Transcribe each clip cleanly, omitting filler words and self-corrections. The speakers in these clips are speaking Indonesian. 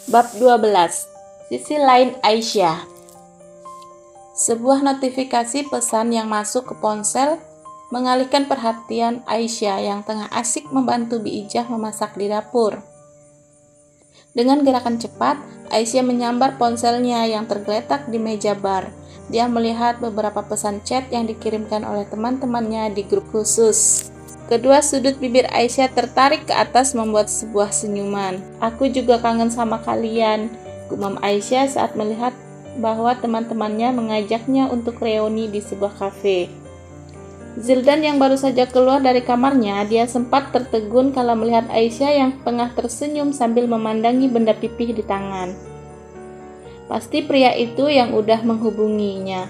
Bab 12. Sisi lain Aisyah. Sebuah notifikasi pesan yang masuk ke ponsel mengalihkan perhatian Aisyah yang tengah asik membantu Bi Ijah memasak di dapur. Dengan gerakan cepat, Aisyah menyambar ponselnya yang tergeletak di meja bar. Dia melihat beberapa pesan chat yang dikirimkan oleh teman-temannya di grup khusus. Kedua sudut bibir Aisyah tertarik ke atas membuat sebuah senyuman. "Aku juga kangen sama kalian," gumam Aisyah saat melihat bahwa teman-temannya mengajaknya untuk reuni di sebuah kafe. Zildan yang baru saja keluar dari kamarnya, dia sempat tertegun kala melihat Aisyah yang tengah tersenyum sambil memandangi benda pipih di tangan. Pasti pria itu yang udah menghubunginya.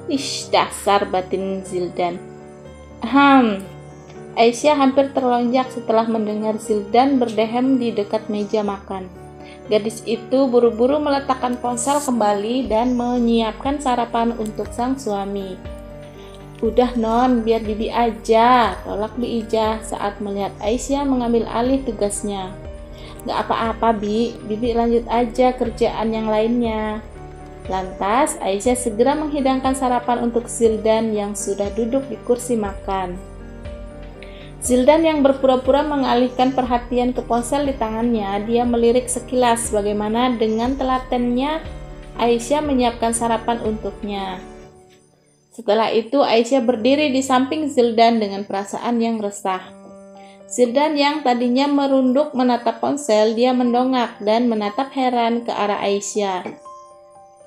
Ish, dasar, batin Zildan. Aisyah hampir terlonjak setelah mendengar Zildan berdehem di dekat meja makan. Gadis itu buru-buru meletakkan ponsel kembali dan menyiapkan sarapan untuk sang suami. "Udah non, biar Bibi aja," tolak Bi Ijah saat melihat Aisyah mengambil alih tugasnya. "Gak apa-apa Bi, Bibi lanjut aja kerjaan yang lainnya." Lantas Aisyah segera menghidangkan sarapan untuk Zildan yang sudah duduk di kursi makan. Zildan yang berpura-pura mengalihkan perhatian ke ponsel di tangannya, dia melirik sekilas bagaimana dengan telatennya Aisyah menyiapkan sarapan untuknya. Setelah itu Aisyah berdiri di samping Zildan dengan perasaan yang resah. Zildan yang tadinya merunduk menatap ponsel, dia mendongak dan menatap heran ke arah Aisyah.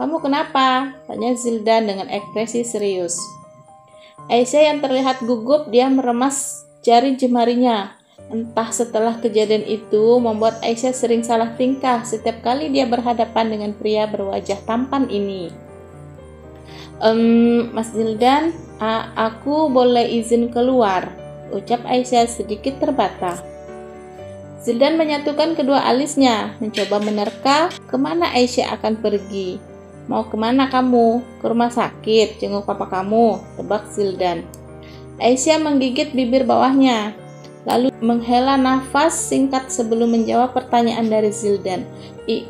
"Kamu kenapa?" tanya Zildan dengan ekspresi serius. Aisyah yang terlihat gugup, dia meremas jari jemarinya. Entah setelah kejadian itu membuat Aisyah sering salah tingkah setiap kali dia berhadapan dengan pria berwajah tampan ini. Mas Zildan, aku boleh izin keluar," ucap Aisyah sedikit terbata. Zildan menyatukan kedua alisnya, mencoba menerka kemana Aisyah akan pergi. "Mau kemana kamu? Ke rumah sakit, jenguk papa kamu," tebak Zildan. Aisyah menggigit bibir bawahnya, lalu menghela nafas singkat sebelum menjawab pertanyaan dari Zildan.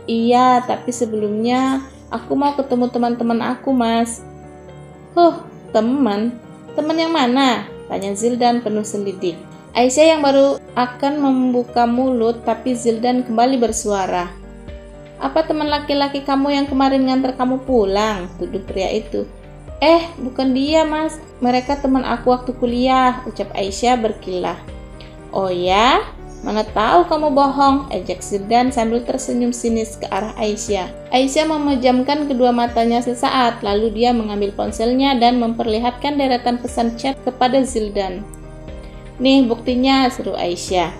Iya, tapi sebelumnya aku mau ketemu teman-teman aku, Mas." Teman? Teman yang mana?" tanya Zildan penuh selidik. Aisyah yang baru akan membuka mulut, tapi Zildan kembali bersuara. "Apa teman laki-laki kamu yang kemarin nganter kamu pulang?" tuduh pria itu. Bukan dia Mas, mereka teman aku waktu kuliah," ucap Aisyah berkilah. "Oh ya? Mana tahu kamu bohong," ejek Zildan sambil tersenyum sinis ke arah Aisyah. Aisyah memejamkan kedua matanya sesaat, lalu dia mengambil ponselnya dan memperlihatkan deretan pesan chat kepada Zildan. "Nih buktinya," seru Aisyah.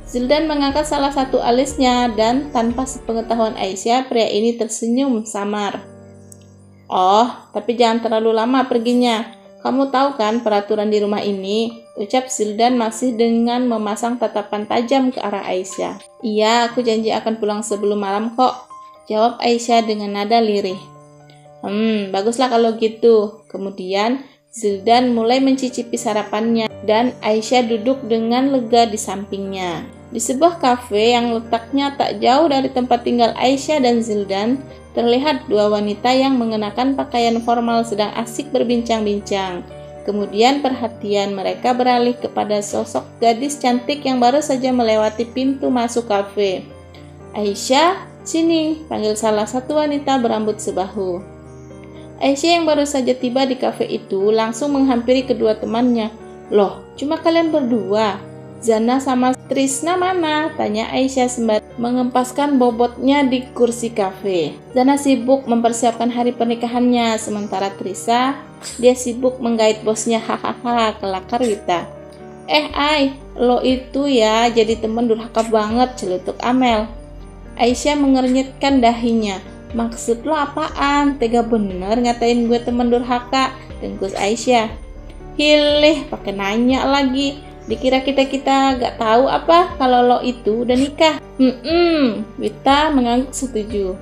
Zildan mengangkat salah satu alisnya dan tanpa sepengetahuan Aisyah, pria ini tersenyum samar. "Oh, tapi jangan terlalu lama perginya. Kamu tahu kan peraturan di rumah ini?" ucap Zildan masih dengan memasang tatapan tajam ke arah Aisyah. "Iya, aku janji akan pulang sebelum malam kok," jawab Aisyah dengan nada lirih. Baguslah kalau gitu." Kemudian Zildan mulai mencicipi sarapannya dan Aisyah duduk dengan lega di sampingnya. Di sebuah kafe yang letaknya tak jauh dari tempat tinggal Aisyah dan Zildan, terlihat dua wanita yang mengenakan pakaian formal sedang asik berbincang-bincang. Kemudian perhatian mereka beralih kepada sosok gadis cantik yang baru saja melewati pintu masuk kafe. "Aisyah, sini," panggil salah satu wanita berambut sebahu. Aisyah yang baru saja tiba di kafe itu langsung menghampiri kedua temannya. "Loh, cuma kalian berdua? Zana sama Trisna mana?" tanya Aisyah sembari mengempaskan bobotnya di kursi kafe. Zana sibuk mempersiapkan hari pernikahannya, sementara Trisa, dia sibuk menggait bosnya. Hahaha, kelakar Wita. Lo itu ya jadi temen durhaka banget," celutuk Amel. Aisyah mengernyitkan dahinya. "Maksud lo apaan? Tega bener ngatain gue temen durhaka," dengkus Aisyah. "Hilih, pakai nanya lagi. Dikira kita gak tahu apa kalau lo itu udah nikah?" Wita mengangguk setuju.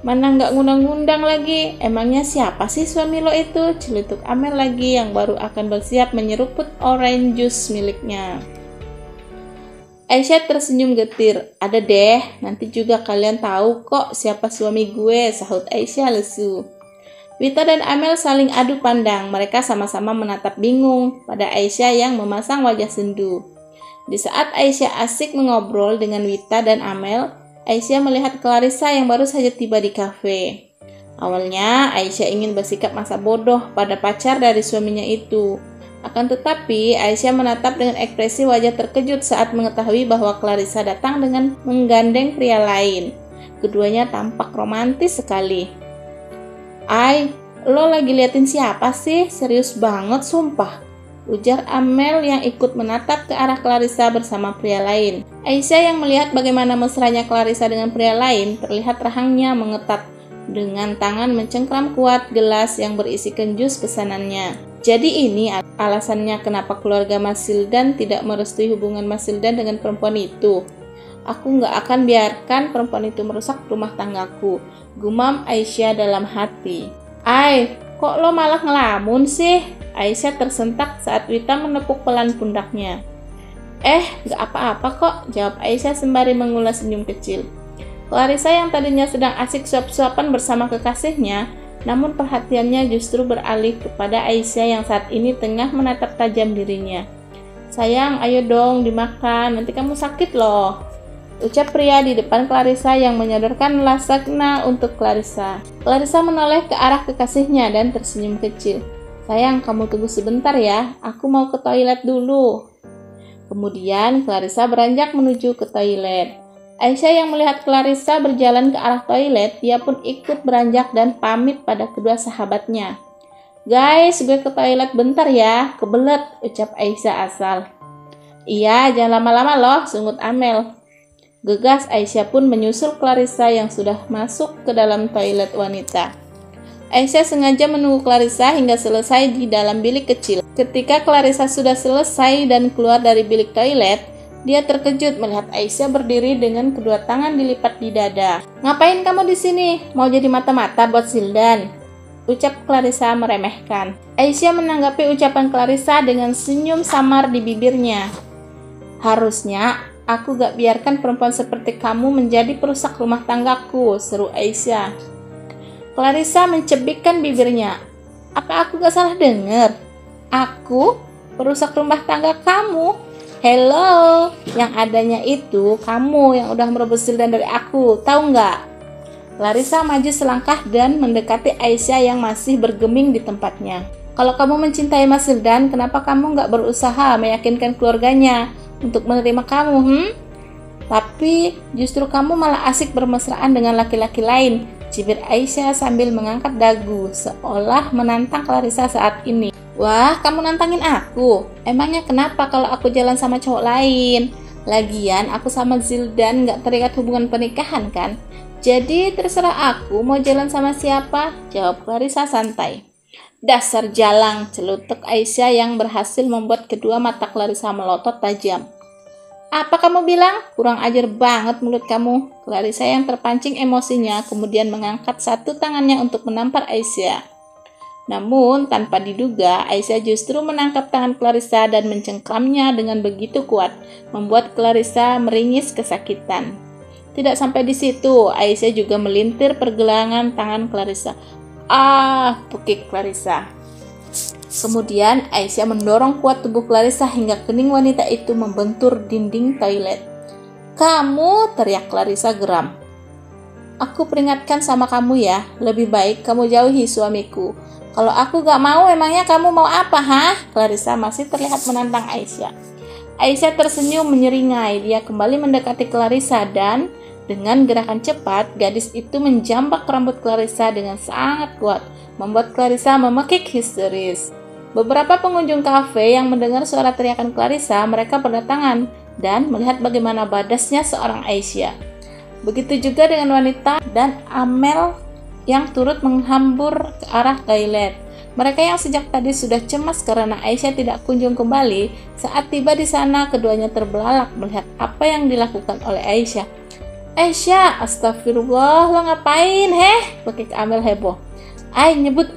"Mana gak ngundang-ngundang lagi? Emangnya siapa sih suami lo itu?" celutuk Amel lagi yang baru akan bersiap menyeruput orange juice miliknya. Aisyah tersenyum getir. Ada deh, nanti juga kalian tahu kok siapa suami gue, sahut Aisyah lesu. Wita dan Amel saling adu pandang, mereka sama-sama menatap bingung pada Aisyah yang memasang wajah sendu. Di saat Aisyah asik mengobrol dengan Wita dan Amel, Aisyah melihat Clarissa yang baru saja tiba di kafe. Awalnya Aisyah ingin bersikap masa bodoh pada pacar dari suaminya itu. Akan tetapi, Aisyah menatap dengan ekspresi wajah terkejut saat mengetahui bahwa Clarissa datang dengan menggandeng pria lain. Keduanya tampak romantis sekali. "Ai, lo lagi liatin siapa sih? Serius banget sumpah," ujar Amel yang ikut menatap ke arah Clarissa bersama pria lain. Aisyah yang melihat bagaimana mesranya Clarissa dengan pria lain, terlihat rahangnya mengetat. Dengan tangan mencengkram kuat gelas yang berisikan jus pesanannya. Jadi ini alasannya kenapa keluarga Mas Sildan tidak merestui hubungan Mas Sildan dengan perempuan itu. Aku nggak akan biarkan perempuan itu merusak rumah tanggaku, gumam Aisyah dalam hati. "Ai, kok lo malah ngelamun sih?" Aisyah tersentak saat Wita menepuk pelan pundaknya. Nggak apa-apa kok," jawab Aisyah sembari mengulas senyum kecil. Clarissa yang tadinya sedang asik suap-suapan bersama kekasihnya, namun perhatiannya justru beralih kepada Aisyah yang saat ini tengah menatap tajam dirinya. "Sayang, ayo dong dimakan, nanti kamu sakit loh," ucap pria di depan Clarissa yang menyodorkan lasagna untuk Clarissa. Clarissa menoleh ke arah kekasihnya dan tersenyum kecil. "Sayang, kamu tunggu sebentar ya, aku mau ke toilet dulu." Kemudian Clarissa beranjak menuju ke toilet. Aisyah yang melihat Clarissa berjalan ke arah toilet, dia pun ikut beranjak dan pamit pada kedua sahabatnya. "Guys, gue ke toilet bentar ya, kebelet," ucap Aisyah asal. "Iya, jangan lama-lama loh," sungut Amel. Gegas Aisyah pun menyusul Clarissa yang sudah masuk ke dalam toilet wanita. Aisyah sengaja menunggu Clarissa hingga selesai di dalam bilik kecil. Ketika Clarissa sudah selesai dan keluar dari bilik toilet, dia terkejut melihat Aisyah berdiri dengan kedua tangan dilipat di dada. "Ngapain kamu di sini? Mau jadi mata-mata buat Sildan?" ucap Clarissa meremehkan. Aisyah menanggapi ucapan Clarissa dengan senyum samar di bibirnya. "Harusnya aku gak biarkan perempuan seperti kamu menjadi perusak rumah tanggaku," seru Aisyah. Clarissa mencebikkan bibirnya. "Apa aku gak salah dengar? Aku perusak rumah tangga kamu? Hello, yang adanya itu kamu yang udah merebut Sildan dari aku, tahu nggak?" Clarissa maju selangkah dan mendekati Aisyah yang masih bergeming di tempatnya. "Kalau kamu mencintai Mas Sildan, kenapa kamu nggak berusaha meyakinkan keluarganya untuk menerima kamu, Tapi justru kamu malah asik bermesraan dengan laki-laki lain," cibir Aisyah sambil mengangkat dagu, seolah menantang Clarissa saat ini. "Wah, kamu nantangin aku? Emangnya kenapa kalau aku jalan sama cowok lain? Lagian aku sama Sildan gak terikat hubungan pernikahan kan? Jadi terserah aku mau jalan sama siapa," jawab Clarissa santai. "Dasar jalang," celutuk Aisyah yang berhasil membuat kedua mata Clarissa melotot tajam. "Apa kamu bilang? Kurang ajar banget mulut kamu." Clarissa yang terpancing emosinya kemudian mengangkat satu tangannya untuk menampar Aisyah. Namun, tanpa diduga, Aisyah justru menangkap tangan Clarissa dan mencengkramnya dengan begitu kuat, membuat Clarissa meringis kesakitan. Tidak sampai di situ, Aisyah juga melintir pergelangan tangan Clarissa. "Ah!" pekik Clarissa. Kemudian, Aisyah mendorong kuat tubuh Clarissa hingga kening wanita itu membentur dinding toilet. "Kamu!" teriak Clarissa geram. "Aku peringatkan sama kamu ya, lebih baik kamu jauhi suamiku. Kalau aku gak mau, emangnya kamu mau apa, Clarissa masih terlihat menantang Aisyah. Aisyah tersenyum menyeringai. Dia kembali mendekati Clarissa dan dengan gerakan cepat, gadis itu menjambak rambut Clarissa dengan sangat kuat, membuat Clarissa memekik histeris. Beberapa pengunjung kafe yang mendengar suara teriakan Clarissa, mereka berdatangan dan melihat bagaimana badasnya seorang Aisyah. Begitu juga dengan wanita dan Amel yang turut menghambur ke arah toilet. Mereka yang sejak tadi sudah cemas karena Aisyah tidak kunjung kembali, saat tiba di sana keduanya terbelalak melihat apa yang dilakukan oleh Aisyah. "Aisyah, astagfirullah, lo ngapain, pekik Amel heboh. Nyebut,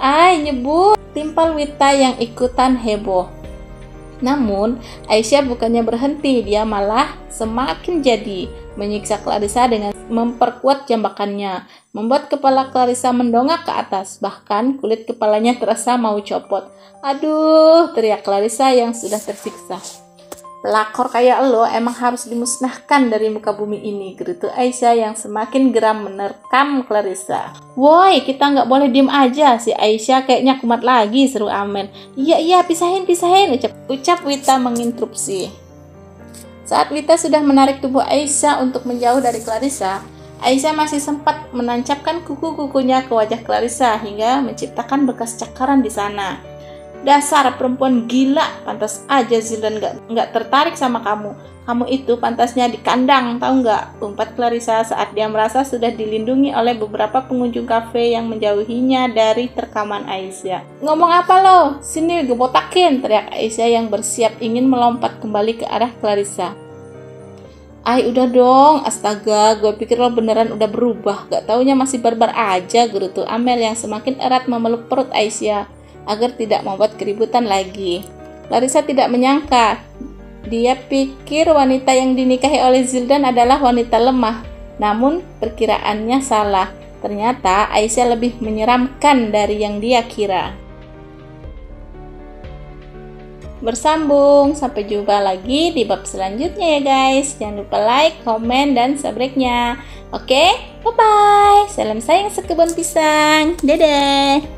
timpal Wita yang ikutan heboh. Namun, Aisyah bukannya berhenti, dia malah semakin jadi menyiksa Clarissa dengan memperkuat jambakannya, membuat kepala Clarissa mendongak ke atas, bahkan kulit kepalanya terasa mau copot. Aduh, teriak Clarissa yang sudah tersiksa. Pelakor kayak lo emang harus dimusnahkan dari muka bumi ini, gerutu Aisyah yang semakin geram menerkam Clarissa. Woi, kita nggak boleh diem aja, si Aisyah kayaknya kumat lagi, seru Amen. Iya, pisahin, ucap Wita menginterupsi. Saat Wita sudah menarik tubuh Aisyah untuk menjauh dari Clarissa, Aisyah masih sempat menancapkan kuku-kukunya ke wajah Clarissa hingga menciptakan bekas cakaran di sana. Dasar perempuan gila, pantas aja Zildan nggak tertarik sama kamu. Kamu itu pantasnya di kandang, tahu nggak? Umpat Clarissa saat dia merasa sudah dilindungi oleh beberapa pengunjung kafe yang menjauhinya dari terkaman Aisyah. Ngomong apa lo? Sini gue botakin, teriak Aisyah yang bersiap ingin melompat kembali ke arah Clarissa. Ay, udah dong, astaga, gue pikir lo beneran udah berubah. Gak taunya masih barbar aja, gerutu Amel yang semakin erat memeluk perut Aisyah agar tidak membuat keributan lagi. Clarissa tidak menyangka. Dia pikir wanita yang dinikahi oleh Zildan adalah wanita lemah. Namun perkiraannya salah. Ternyata Aisyah lebih menyeramkan dari yang dia kira. Bersambung, sampai jumpa lagi di bab selanjutnya ya guys. Jangan lupa like, komen, dan subscribe-nya. Oke, bye-bye. Salam sayang sekebun pisang. Dadah.